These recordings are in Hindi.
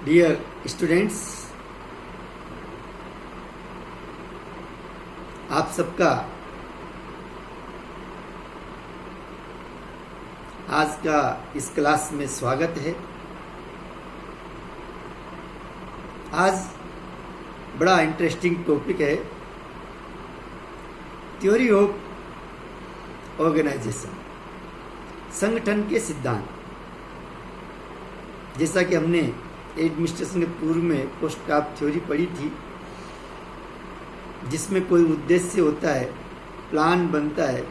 डियर स्टूडेंट्स, आप सबका आज का इस क्लास में स्वागत है। आज बड़ा इंटरेस्टिंग टॉपिक है, थ्योरी ऑफ ऑर्गेनाइजेशन, संगठन के सिद्धांत। जैसा कि हमने एडमिनिस्ट्रेशन के पूर्व में पोस्ट ग्राफ थ्योरी पढ़ी थी, जिसमें कोई उद्देश्य होता है, प्लान बनता है,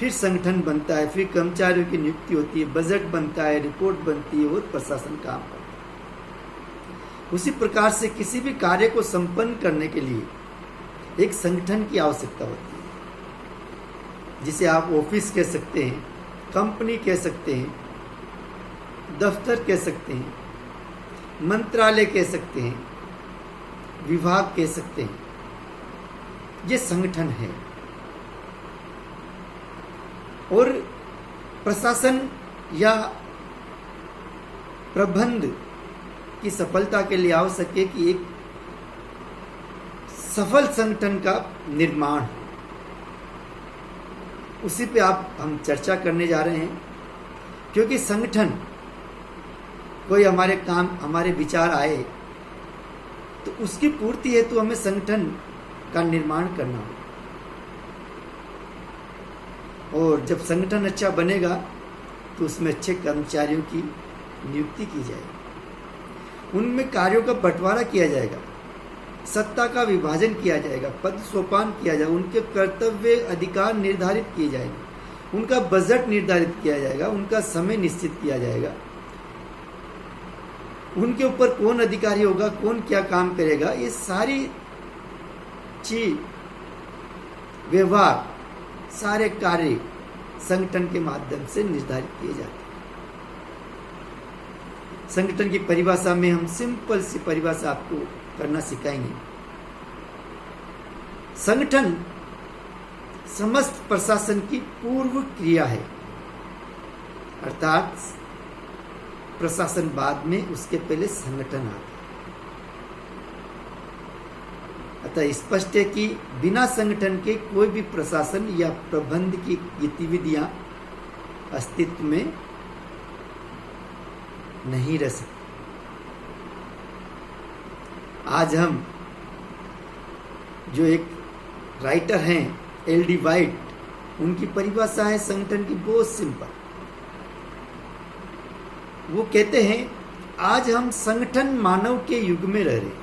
फिर संगठन बनता है, फिर कर्मचारियों की नियुक्ति होती है, बजट बनता है, रिपोर्ट बनती है और प्रशासन काम करता है। उसी प्रकार से किसी भी कार्य को संपन्न करने के लिए एक संगठन की आवश्यकता होती है, जिसे आप ऑफिस कह सकते हैं, कंपनी कह सकते हैं, दफ्तर कह सकते हैं, मंत्रालय कह सकते हैं, विभाग कह सकते हैं। ये संगठन है। और प्रशासन या प्रबंध की सफलता के लिए आवश्यक है कि एक सफल संगठन का निर्माण हो। उसी पे हम चर्चा करने जा रहे हैं, क्योंकि संगठन कोई हमारे काम, हमारे विचार आए तो उसकी पूर्ति हेतु हमें संगठन का निर्माण करना हो। और जब संगठन अच्छा बनेगा तो उसमें अच्छे कर्मचारियों की नियुक्ति की जाएगी, उनमें कार्यों का बंटवारा किया जाएगा, सत्ता का विभाजन किया जाएगा, पद सोपान किया जाएगा, उनके कर्तव्य अधिकार निर्धारित किए जाएंगे, उनका बजट निर्धारित किया जाएगा, उनका समय निश्चित किया जाएगा, उनके ऊपर कौन अधिकारी होगा, कौन क्या काम करेगा, ये सारी चीज, व्यवहार, सारे कार्य संगठन के माध्यम से निर्धारित किए जाते हैं। संगठन की परिभाषा में हम सिंपल सी परिभाषा आपको करना सिखाएंगे। संगठन समस्त प्रशासन की पूर्व क्रिया है, अर्थात प्रशासन बाद में, उसके पहले संगठन आता है। अतः स्पष्ट है कि बिना संगठन के कोई भी प्रशासन या प्रबंध की गतिविधियां अस्तित्व में नहीं रह सकती। आज हम जो एक राइटर हैं एल.डी. वाइट, उनकी परिभाषा है संगठन की बहुत सिंपल। वो कहते हैं, आज हम संगठन मानव के युग में रह रहे हैं,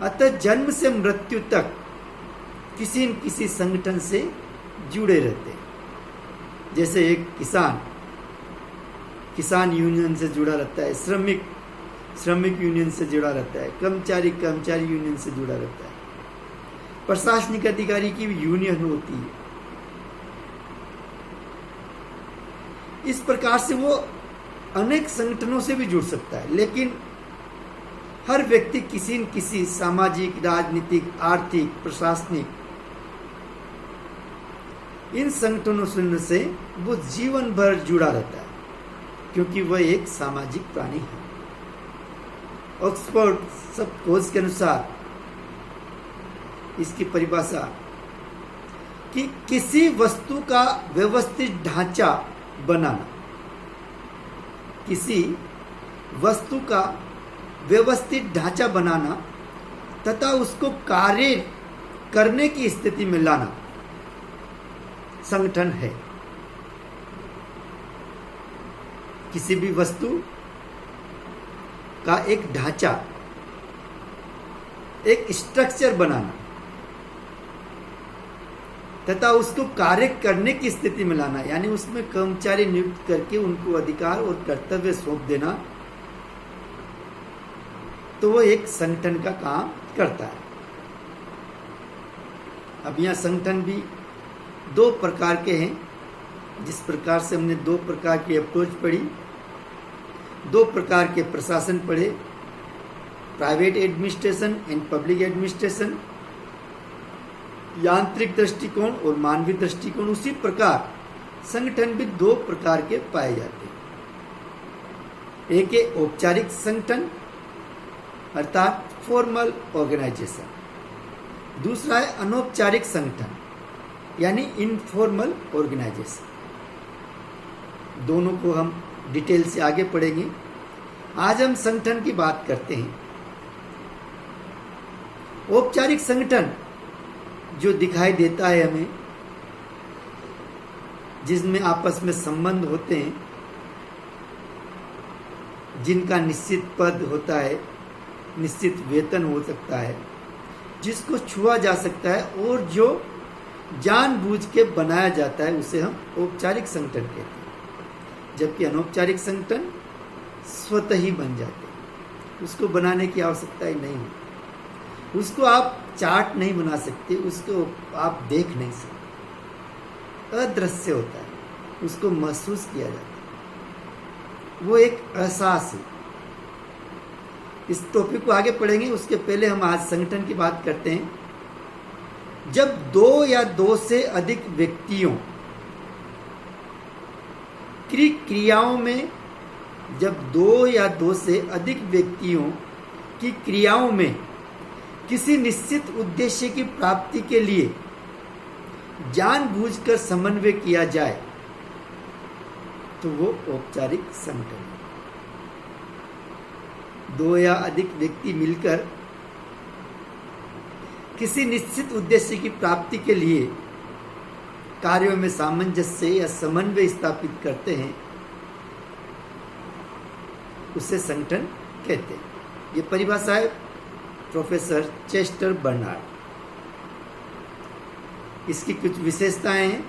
अतः जन्म से मृत्यु तक किसी न किसी संगठन से जुड़े रहते हैं। जैसे एक किसान यूनियन से जुड़ा रहता है, श्रमिक यूनियन से जुड़ा रहता है, कर्मचारी यूनियन से जुड़ा रहता है, प्रशासनिक अधिकारी की भी यूनियन होती है। इस प्रकार से वो अनेक संगठनों से भी जुड़ सकता है, लेकिन हर व्यक्ति किसी न किसी सामाजिक, राजनीतिक, आर्थिक, प्रशासनिक इन संगठनों से वो जीवन भर जुड़ा रहता है, क्योंकि वह एक सामाजिक प्राणी है। ऑक्सफोर्ड शब्दकोश के अनुसार इसकी परिभाषा कि किसी वस्तु का व्यवस्थित ढांचा बनाना, किसी वस्तु का व्यवस्थित ढांचा बनाना तथा उसको कार्य करने की स्थिति में लाना संगठन है। किसी भी वस्तु का एक ढांचा, एक स्ट्रक्चर बनाना तथा उसको कार्य करने की स्थिति में लाना, यानी उसमें कर्मचारी नियुक्त करके उनको अधिकार और कर्तव्य सौंप देना, तो वो एक संगठन का काम करता है। अब यहाँ संगठन भी दो प्रकार के हैं। जिस प्रकार से हमने दो प्रकार की अप्रोच पढ़ी, दो प्रकार के प्रशासन पढ़े, private administration and public administration, यांत्रिक दृष्टिकोण और मानवीय दृष्टिकोण, उसी प्रकार संगठन भी दो प्रकार के पाए जाते हैं। एक है औपचारिक संगठन अर्थात फॉर्मल ऑर्गेनाइजेशन, दूसरा है अनौपचारिक संगठन यानी इनफॉर्मल ऑर्गेनाइजेशन। दोनों को हम डिटेल से आगे पढ़ेंगे। आज हम संगठन की बात करते हैं। औपचारिक संगठन जो दिखाई देता है हमें, जिसमें आपस में संबंध होते हैं, जिनका निश्चित पद होता है, निश्चित वेतन हो सकता है, जिसको छुआ जा सकता है और जो जानबूझ के बनाया जाता है, उसे हम औपचारिक संगठन कहते हैं। जबकि अनौपचारिक संगठन स्वतः ही बन जाते हैं, उसको बनाने की आवश्यकता ही नहीं है। उसको आप चार्ट नहीं बना सकते, उसको आप देख नहीं सकते, अदृश्य होता है, उसको महसूस किया जाता है, वो एक एहसास है। इस टॉपिक को आगे पढ़ेंगे, उसके पहले हम आज संगठन की बात करते हैं। जब दो या दो से अधिक व्यक्तियों की क्रियाओं में, जब दो या दो से अधिक व्यक्तियों की क्रियाओं में किसी निश्चित उद्देश्य की प्राप्ति के लिए जानबूझकर समन्वय किया जाए तो वो औपचारिक संगठन है। दो या अधिक व्यक्ति मिलकर किसी निश्चित उद्देश्य की प्राप्ति के लिए कार्यों में सामंजस्य या समन्वय स्थापित करते हैं, उसे संगठन कहते हैं। ये परिभाषा है प्रोफेसर चेस्टर बर्नार्ड। इसकी कुछ विशेषताएं हैं।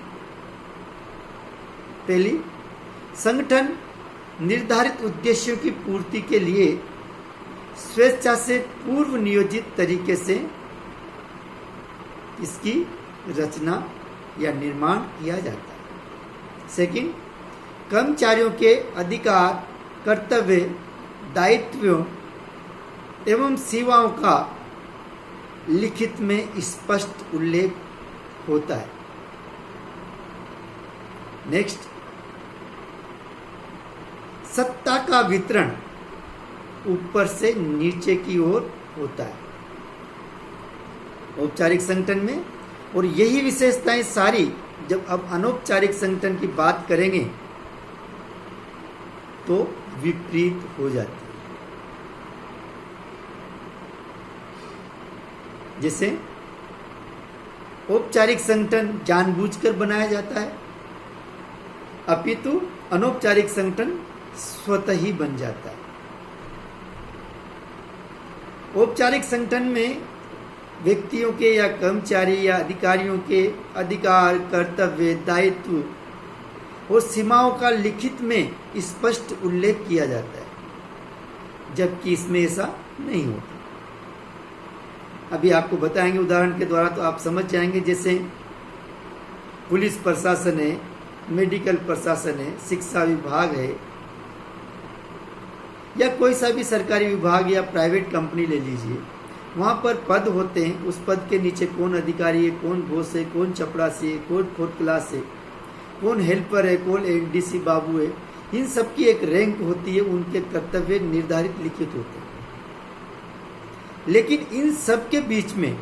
पहली, संगठन निर्धारित उद्देश्यों की पूर्ति के लिए स्वेच्छा से पूर्व नियोजित तरीके से इसकी रचना या निर्माण किया जाता है। सेकंड, कर्मचारियों के अधिकार, कर्तव्य, दायित्वों एवं सेवाओं का लिखित में स्पष्ट उल्लेख होता है। नेक्स्ट, सत्ता का वितरण ऊपर से नीचे की ओर होता है औपचारिक संगठन में, और यही विशेषताएं सारी जब अब अनौपचारिक संगठन की बात करेंगे तो विपरीत हो जाती है। जैसे औपचारिक संगठन जानबूझकर बनाया जाता है, अपितु अनौपचारिक संगठन स्वतः ही बन जाता है। औपचारिक संगठन में व्यक्तियों के या कर्मचारी या अधिकारियों के अधिकार, कर्तव्य, दायित्व और सीमाओं का लिखित में स्पष्ट उल्लेख किया जाता है, जबकि इसमें ऐसा नहीं होता। अभी आपको बताएंगे उदाहरण के द्वारा, तो आप समझ जाएंगे। जैसे पुलिस प्रशासन है, मेडिकल प्रशासन है, शिक्षा विभाग है, या कोई सा भी सरकारी विभाग या प्राइवेट कंपनी ले लीजिए, वहाँ पर पद होते हैं। उस पद के नीचे कौन अधिकारी है, कौन बॉस है, कौन चपरासी है, कौन फोर्थ क्लास है, कौन हेल्पर है, कौन एनडीसी बाबू है, इन सब की एक रैंक होती है, उनके कर्तव्य निर्धारित लिखित होते हैं। लेकिन इन सब के बीच में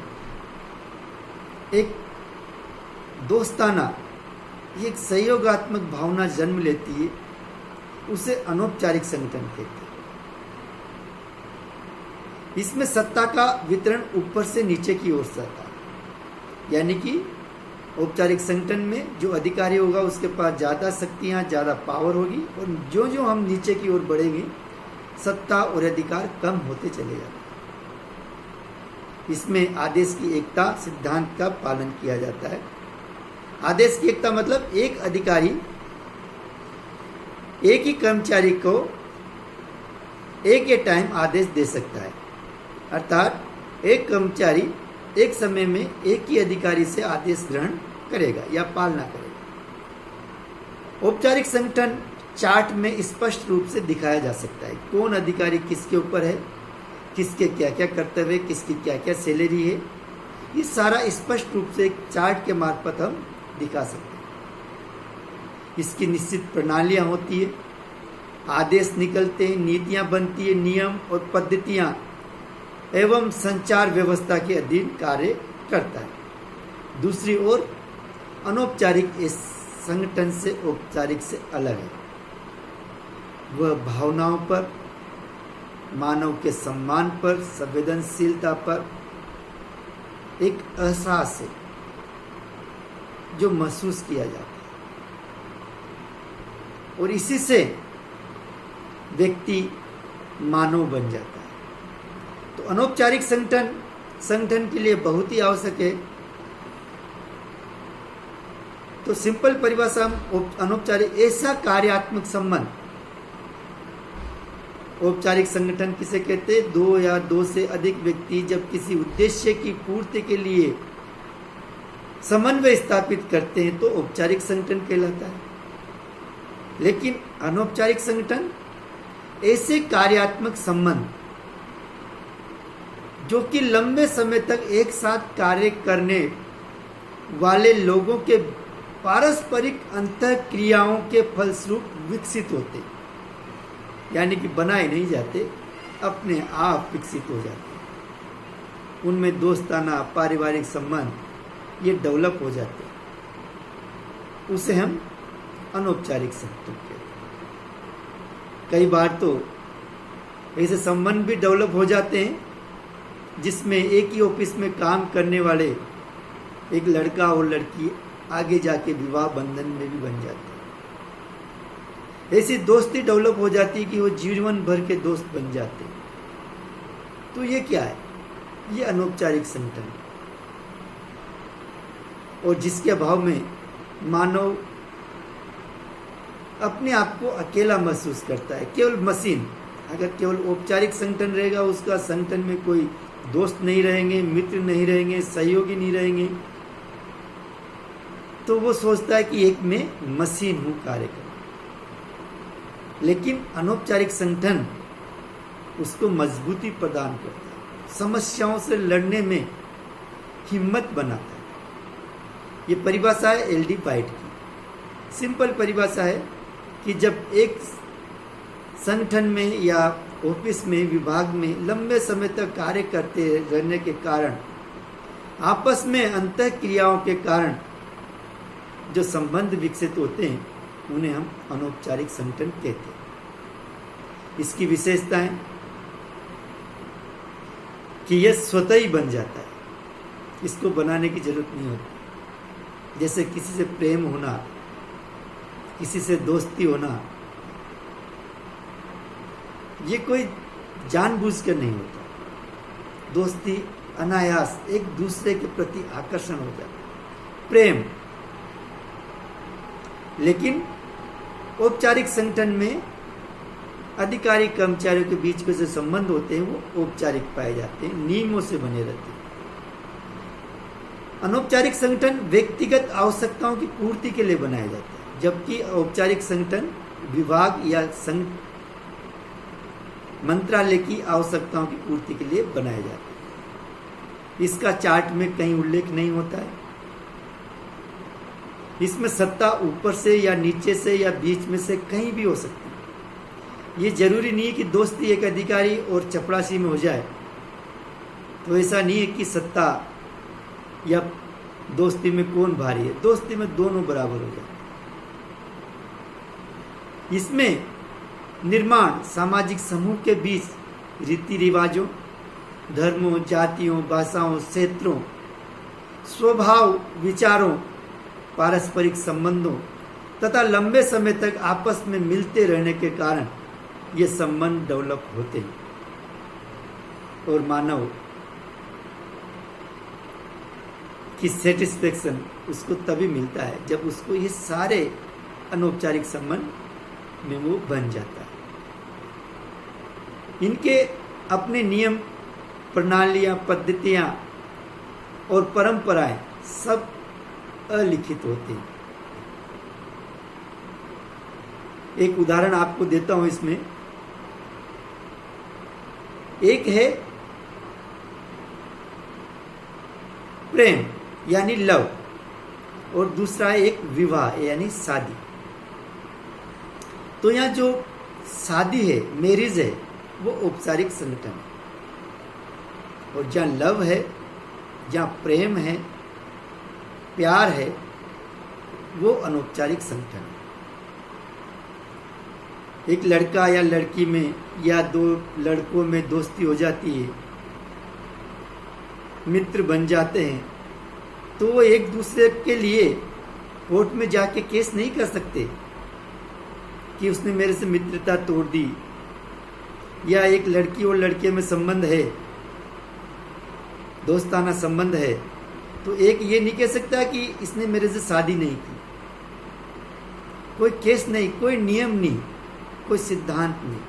एक दोस्ताना, एक सहयोगात्मक भावना जन्म लेती है, उसे अनौपचारिक संगठन कहते हैं। इसमें सत्ता का वितरण ऊपर से नीचे की ओर से आता है, यानी कि औपचारिक संगठन में जो अधिकारी होगा उसके पास ज़्यादा शक्तियाँ, ज़्यादा पावर होगी, और जो जो हम नीचे की ओर बढ़ेंगे सत्ता और अधिकार कम होते चले जाते हैं। इसमें आदेश की एकता सिद्धांत का पालन किया जाता है। आदेश की एकता मतलब एक अधिकारी एक ही कर्मचारी को एक ही टाइम आदेश दे सकता है, अर्थात एक कर्मचारी एक समय में एक ही अधिकारी से आदेश ग्रहण करेगा या पालना करेगा। औपचारिक संगठन चार्ट में स्पष्ट रूप से दिखाया जा सकता है, कौन अधिकारी किसके ऊपर है, किसके क्या क्या कर्तव्य, किसकी क्या क्या सैलरी है, ये सारा स्पष्ट रूप से एक चार्ट के मार्फत हम दिखा सकते हैं। इसकी निश्चित प्रणालियाँ होती है। आदेश निकलते हैं, नीतियां बनती है, नियम और पद्धतियां एवं संचार व्यवस्था के अधीन कार्य करता है। दूसरी ओर अनौपचारिक इस संगठन से औपचारिक से अलग है। वह भावनाओं पर, मानव के सम्मान पर, संवेदनशीलता पर एक एहसास है जो महसूस किया जाता है और इसी से व्यक्ति मानव बन जाता है। तो अनौपचारिक संगठन के लिए बहुत ही आवश्यक है। तो सिंपल परिभाषा अनौपचारिक ऐसा कार्यात्मक संबंध। औपचारिक संगठन किसे कहते हैं? दो या दो से अधिक व्यक्ति जब किसी उद्देश्य की पूर्ति के लिए समन्वय स्थापित करते हैं तो औपचारिक संगठन कहलाता है। लेकिन अनौपचारिक संगठन ऐसे कार्यात्मक संबंध जो कि लंबे समय तक एक साथ कार्य करने वाले लोगों के पारस्परिक अंतःक्रियाओं के फलस्वरूप विकसित होते, यानी कि बनाए नहीं जाते, अपने आप विकसित हो जाते। उनमें दोस्ताना पारिवारिक संबंध ये डेवलप हो जाते, उसे हम अनौपचारिक संगठन कहते हैं। कई बार तो ऐसे संबंध भी डेवलप हो जाते हैं जिसमें एक ही ऑफिस में काम करने वाले एक लड़का और लड़की आगे जाके विवाह बंधन में भी बन जाते हैं। ऐसी दोस्ती डेवलप हो जाती है कि वो जीवन भर के दोस्त बन जाते हैं। तो ये क्या है? ये अनौपचारिक संगठन, और जिसके अभाव में मानव अपने आप को अकेला महसूस करता है, केवल मशीन। अगर केवल औपचारिक संगठन रहेगा, उसका संगठन में कोई दोस्त नहीं रहेंगे, मित्र नहीं रहेंगे, सहयोगी नहीं रहेंगे, तो वो सोचता है कि एक मैं मशीन हूं कार्य करने। लेकिन अनौपचारिक संगठन उसको मजबूती प्रदान करता है, समस्याओं से लड़ने में हिम्मत बनाता है। ये परिभाषा है एल डी वाइट की। सिंपल परिभाषा है कि जब एक संगठन में या ऑफिस में, विभाग में लंबे समय तक कार्य करते रहने के कारण आपस में अंतःक्रियाओं के कारण जो संबंध विकसित होते हैं, उन्हें हम अनौपचारिक संगठन कहते हैं। इसकी विशेषताएं कि यह स्वतः ही बन जाता है, इसको बनाने की जरूरत नहीं होती। जैसे किसी से प्रेम होना, किसी से दोस्ती होना, ये कोई जानबूझकर नहीं होता। दोस्ती अनायास एक दूसरे के प्रति आकर्षण हो जाता है, प्रेम। लेकिन औपचारिक संगठन में अधिकारी कर्मचारियों के बीच के जो संबंध होते हैं वो औपचारिक पाए जाते हैं, नियमों से बने रहते हैं। अनौपचारिक संगठन व्यक्तिगत आवश्यकताओं की पूर्ति के लिए बनाया जाता है, जबकि औपचारिक संगठन विभाग या मंत्रालय की आवश्यकताओं की पूर्ति के लिए बनाया जाता है। इसका चार्ट में कहीं उल्लेख नहीं होता है। इसमें सत्ता ऊपर से या नीचे से या बीच में से कहीं भी हो सकती है। ये जरूरी नहीं है कि दोस्ती एक अधिकारी और चपरासी में हो जाए। तो ऐसा नहीं है कि सत्ता या दोस्ती में कौन भारी है, दोस्ती में दोनों बराबर हो जाए। इसमें निर्माण सामाजिक समूह के बीच रीति रिवाजों, धर्मों, जातियों, भाषाओं, क्षेत्रों, स्वभाव, विचारों, पारस्परिक संबंधों तथा लंबे समय तक आपस में मिलते रहने के कारण ये संबंध डेवलप होते हैं। और मानव की सेटिस्फेक्शन उसको तभी मिलता है जब उसको ये सारे अनौपचारिक संबंध में वो बन जाता है। इनके अपने नियम, प्रणालियां, पद्धतियां और परंपराएं सब अलिखित होते हैं। एक उदाहरण आपको देता हूं इसमें। एक है प्रेम यानी लव, और दूसरा है एक विवाह यानी शादी। तो यहाँ जो शादी है, मैरिज है, वो औपचारिक संगठन है। और जहाँ लव है, जहाँ प्रेम है, प्यार है, वो अनौपचारिक संगठन है। एक लड़का या लड़की में या दो लड़कों में दोस्ती हो जाती है, मित्र बन जाते हैं, तो वो एक दूसरे के लिए कोर्ट में जाके केस नहीं कर सकते कि उसने मेरे से मित्रता तोड़ दी। या एक लड़की और लड़के में संबंध है, दोस्ताना संबंध है, तो एक ये नहीं कह सकता कि इसने मेरे से शादी नहीं की। कोई केस नहीं, कोई नियम नहीं, कोई सिद्धांत नहीं।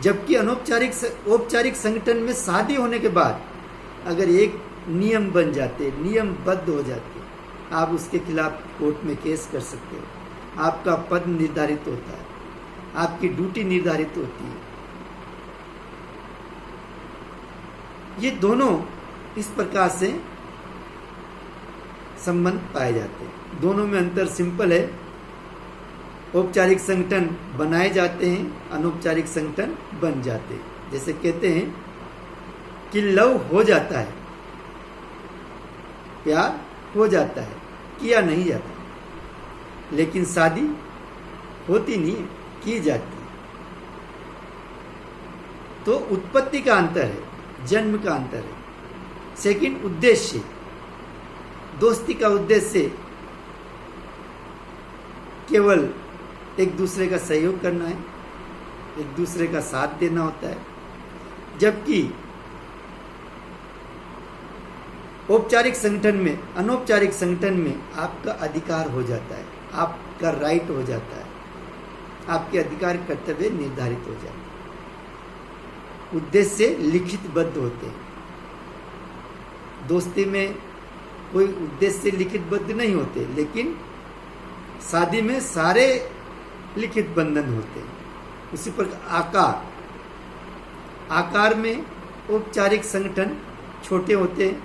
जबकि औपचारिक संगठन में शादी होने के बाद अगर एक नियम बन जाते, नियमबद्ध हो जाते, आप उसके खिलाफ कोर्ट में केस कर सकते हो। आपका पद निर्धारित होता है, आपकी ड्यूटी निर्धारित होती है। ये दोनों इस प्रकार से संबंध पाए जाते हैं। दोनों में अंतर सिंपल है। औपचारिक संगठन बनाए जाते हैं, अनौपचारिक संगठन बन जाते हैं। जैसे कहते हैं कि लव हो जाता है, प्यार हो जाता है, किया नहीं जाता, लेकिन शादी होती नहीं है, की जाती है। तो उत्पत्ति का अंतर है, जन्म का अंतर है। सेकंड, उद्देश्य। दोस्ती का उद्देश्य केवल एक दूसरे का सहयोग करना है, एक दूसरे का साथ देना होता है। जबकि औपचारिक संगठन में, अनौपचारिक संगठन में आपका अधिकार हो जाता है, आपका राइट हो जाता है, आपके अधिकार कर्तव्य निर्धारित हो जाते हैं, उद्देश्य लिखितबद्ध होते हैं। दोस्ती में कोई उद्देश्य लिखितबद्ध नहीं होते, लेकिन शादी में सारे लिखित बंधन होते हैं। उसी पर आकार में औपचारिक संगठन छोटे होते हैं,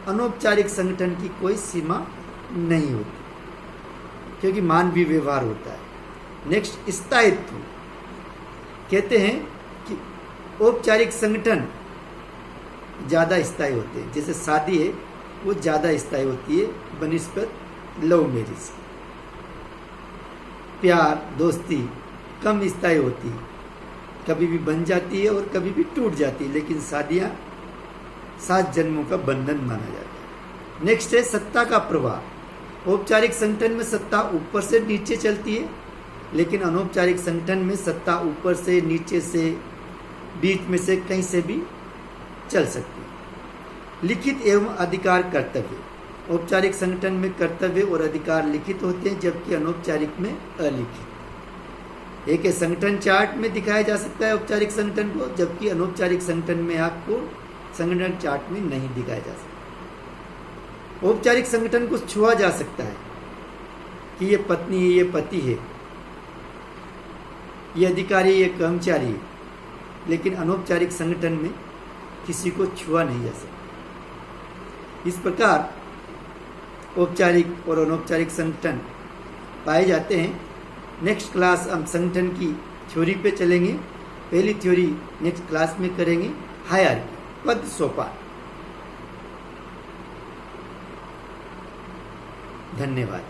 अनौपचारिक संगठन की कोई सीमा नहीं होती, क्योंकि मानवीय व्यवहार होता है। नेक्स्ट, स्थायित्व। कहते हैं कि औपचारिक संगठन ज़्यादा स्थायी होते हैं। जैसे शादी है, वो ज़्यादा स्थायी होती है बनिस्बत लव मैरिज। प्यार, दोस्ती कम स्थायी होती है, कभी भी बन जाती है और कभी भी टूट जाती है, लेकिन शादियाँ 7 जन्मों का बंधन माना जाता है। नेक्स्ट है सत्ता का प्रवाह। औपचारिक संगठन में सत्ता ऊपर से नीचे चलती है, लेकिन अनौपचारिक संगठन में सत्ता ऊपर से, नीचे से, बीच में से, कहीं से भी चल सकती है। लिखित एवं अधिकार कर्तव्य। औपचारिक संगठन में कर्तव्य और अधिकार लिखित होते हैं, जबकि अनौपचारिक में अलिखित। एक संगठन चार्ट में दिखाया जा सकता है औपचारिक संगठन को, जबकि अनौपचारिक संगठन में आपको संगठन चार्ट में नहीं दिखाया जा सकता। औपचारिक संगठन को छुआ जा सकता है कि ये पत्नी है, ये पति है, ये अधिकारी, ये कर्मचारी है, लेकिन अनौपचारिक संगठन में किसी को छुआ नहीं जा सकता। इस प्रकार औपचारिक और अनौपचारिक संगठन पाए जाते हैं। नेक्स्ट क्लास हम संगठन की थ्योरी पे चलेंगे। पहली थ्योरी नेक्स्ट क्लास में करेंगे, हायरार्की, पद सोपान। धन्यवाद।